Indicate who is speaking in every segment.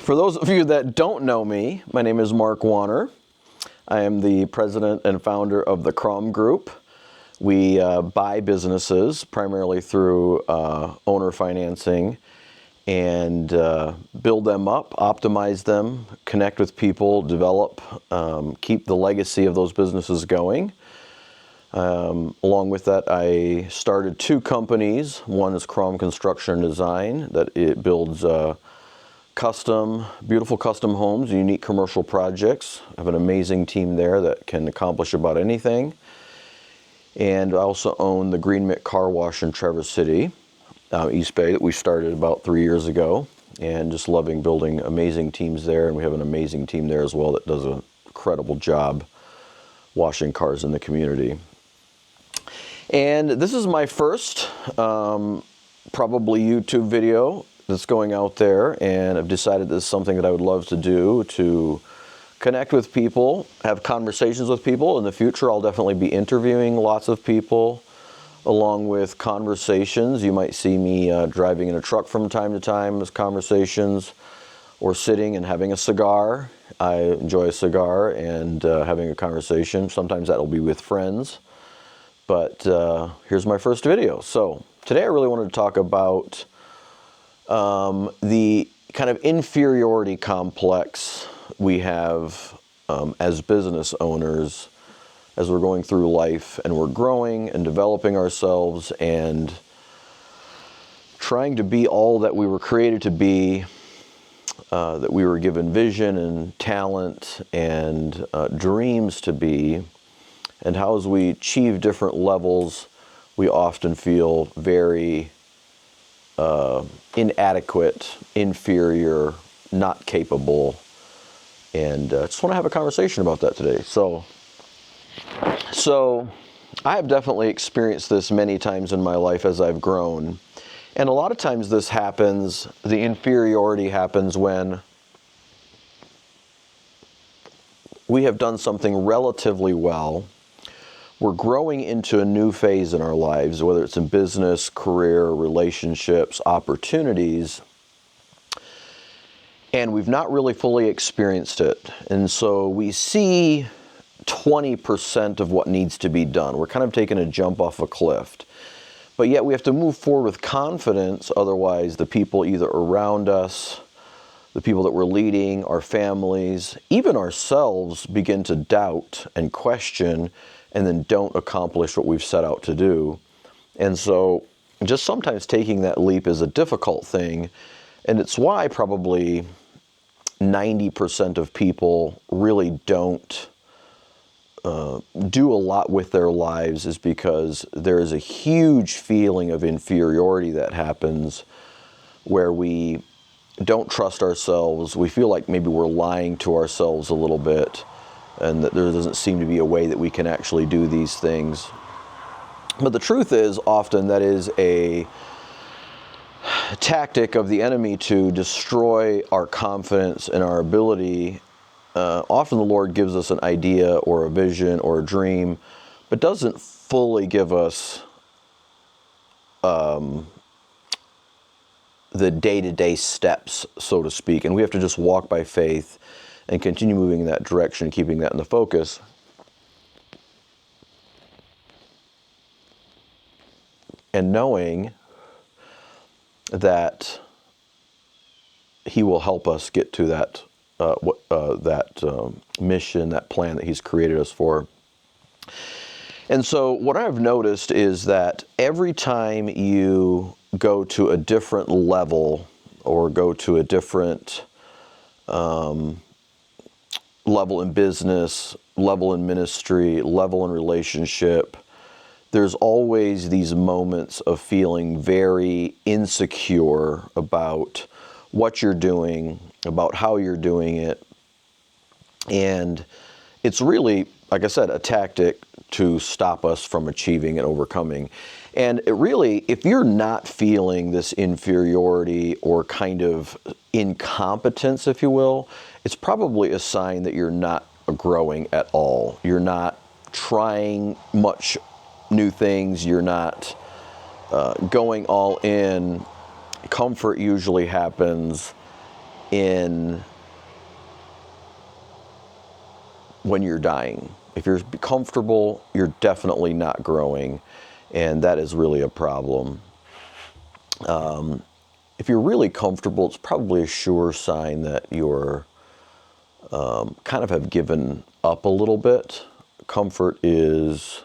Speaker 1: For those of you that don't know me, my name is Mark Warner. I am the president and founder of the Crum Group. We buy businesses primarily through owner financing and build them up, optimize them, connect with people, develop, keep the legacy of those businesses going. Along with that, I started two companies. One is Crum Construction and Design, that it builds beautiful custom homes, unique commercial projects. I have an amazing team there that can accomplish about anything. And I also own the Green Mick Car Wash in Traverse City, East Bay, that we started about 3 years ago. And just loving building amazing teams there. And we have an amazing team there as well that does an incredible job washing cars in the community. And this is my first probably YouTube video that's going out there, and I've decided this is something that I would love to do, to connect with people, have conversations with people. In the future, I'll definitely be interviewing lots of people along with conversations. You might see me driving in a truck from time to time as conversations, or sitting and having a cigar. I enjoy a cigar and having a conversation. Sometimes that'll be with friends. But here's my first video. So today I really wanted to talk about the kind of inferiority complex we have as business owners as we're going through life and we're growing and developing ourselves and trying to be all that we were created to be, that we were given vision and talent and dreams to be. And how, as we achieve different levels, we often feel very inadequate, inferior, not capable. And I just want to have a conversation about that today. So I have definitely experienced this many times in my life as I've grown. And a lot of times this happens, the inferiority happens when we have done something relatively well. We're growing into a new phase in our lives, whether it's in business, career, relationships, opportunities, and we've not really fully experienced it. And so we see 20% of what needs to be done. We're kind of taking a jump off a cliff. But yet we have to move forward with confidence, otherwise the people either around us, the people that we're leading, our families, even ourselves begin to doubt and question, and then don't accomplish what we've set out to do. And so just sometimes taking that leap is a difficult thing. And it's why probably 90% of people really don't do a lot with their lives, is because there is a huge feeling of inferiority that happens where we don't trust ourselves. We feel like maybe we're lying to ourselves a little bit, and that there doesn't seem to be a way that we can actually do these things. But the truth is, often that is a tactic of the enemy to destroy our confidence and our ability. Often the Lord gives us an idea or a vision or a dream, but doesn't fully give us the day-to-day steps, so to speak. And we have to just walk by faith and continue moving in that direction, keeping that in the focus. And knowing that He will help us get to that mission, that plan that He's created us for. And so what I've noticed is that every time you go to a different level, or go to a different level in business, level in ministry, level in relationship, there's always these moments of feeling very insecure about what you're doing, about how you're doing it. And it's really, like I said, a tactic to stop us from achieving and overcoming. And it really, if you're not feeling this inferiority or kind of incompetence, if you will, it's probably a sign that you're not growing at all. You're not trying much new things. You're not going all in. Comfort usually happens. in when you're dying. If you're comfortable, you're definitely not growing, and that is really a problem. If you're really comfortable, it's probably a sure sign that you're kind of have given up a little bit. Comfort is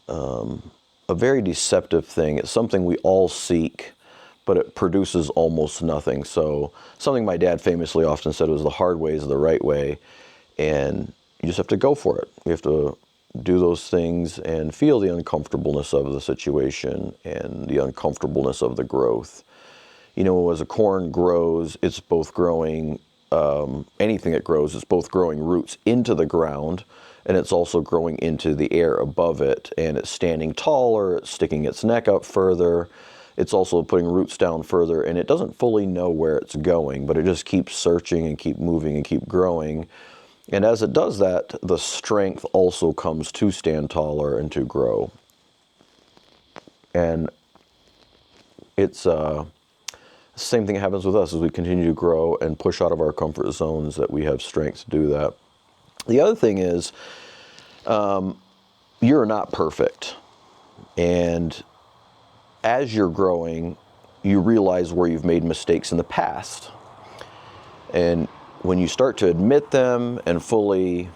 Speaker 1: a very deceptive thing. It's something we all seek, but it produces almost nothing. So something my dad famously often said was the hard way is the right way, and you just have to go for it. You have to do those things and feel the uncomfortableness of the situation and the uncomfortableness of the growth. You know, as a corn grows, it's both growing, anything that grows, it's both growing roots into the ground, and it's also growing into the air above it, and it's standing taller, it's sticking its neck up further, it's also putting roots down further, and it doesn't fully know where it's going, but it just keeps searching and keep moving and keep growing. And as it does that, the strength also comes to stand taller and to grow. And it's the same thing happens with us as we continue to grow and push out of our comfort zones, that we have strength to do that. The other thing is, you're not perfect. And as you're growing, you realize where you've made mistakes in the past. And when you start to admit them and fully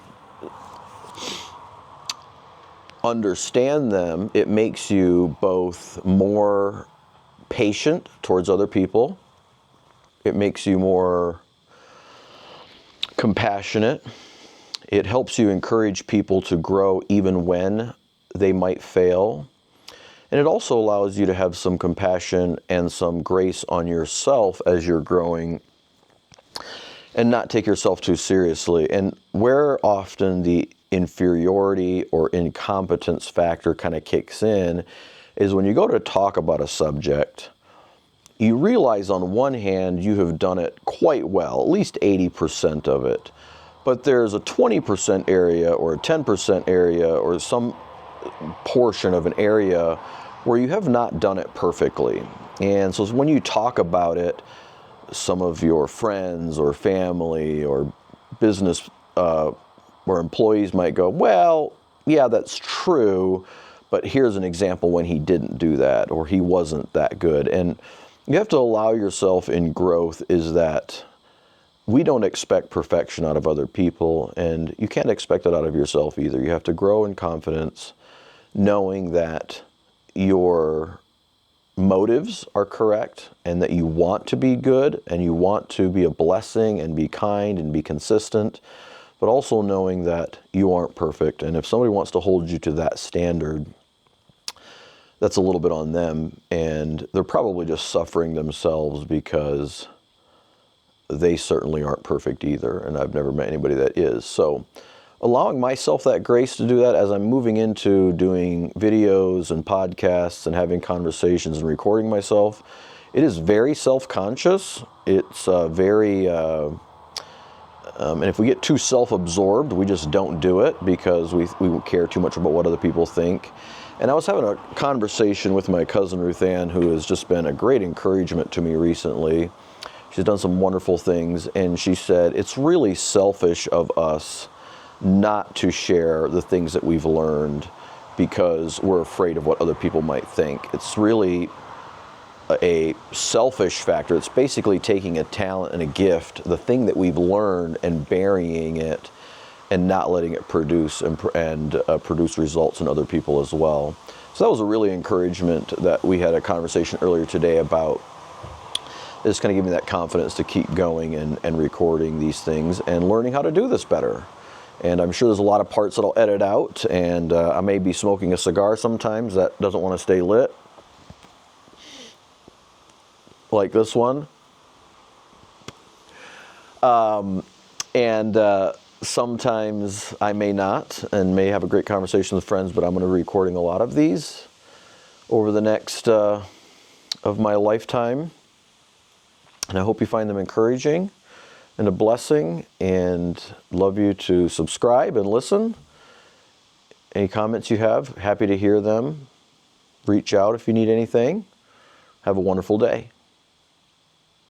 Speaker 1: understand them, it makes you both more patient towards other people. It makes you more compassionate. It helps you encourage people to grow even when they might fail. And it also allows you to have some compassion and some grace on yourself as you're growing, and not take yourself too seriously. And where often the inferiority or incompetence factor kind of kicks in is when you go to talk about a subject, you realize on one hand you have done it quite well, at least 80% of it, but there's a 20% area or a 10% area or some portion of an area where you have not done it perfectly. And so when you talk about it, some of your friends or family or business or employees might go, well, yeah, that's true, but here's an example when he didn't do that or he wasn't that good. And you have to allow yourself in growth is that we don't expect perfection out of other people, and you can't expect it out of yourself either. You have to grow in confidence, knowing that your motives are correct and that you want to be good and you want to be a blessing and be kind and be consistent, but also knowing that you aren't perfect. And if somebody wants to hold you to that standard, that's a little bit on them, and they're probably just suffering themselves because they certainly aren't perfect either, and I've never met anybody that is. So allowing myself that grace to do that as I'm moving into doing videos and podcasts and having conversations and recording myself, it is very self-conscious. It's very, and if we get too self-absorbed, we just don't do it because we care too much about what other people think. And I was having a conversation with my cousin Ruth Ann, who has just been a great encouragement to me recently. She's done some wonderful things, and she said, it's really selfish of us not to share the things that we've learned because we're afraid of what other people might think. It's really a selfish factor. It's basically taking a talent and a gift, the thing that we've learned, and burying it and not letting it produce and produce results in other people as well. So that was a really encouragement that we had a conversation earlier today about. It's kind of giving me that confidence to keep going and recording these things and learning how to do this better. And I'm sure there's a lot of parts that I'll edit out, and I may be smoking a cigar sometimes that doesn't want to stay lit, like this one. Sometimes I may not, and may have a great conversation with friends, but I'm going to be recording a lot of these over the next of my lifetime. And I hope you find them encouraging and a blessing, and love you to subscribe and listen. Any comments you have, happy to hear them. Reach out if you need anything. Have a wonderful day.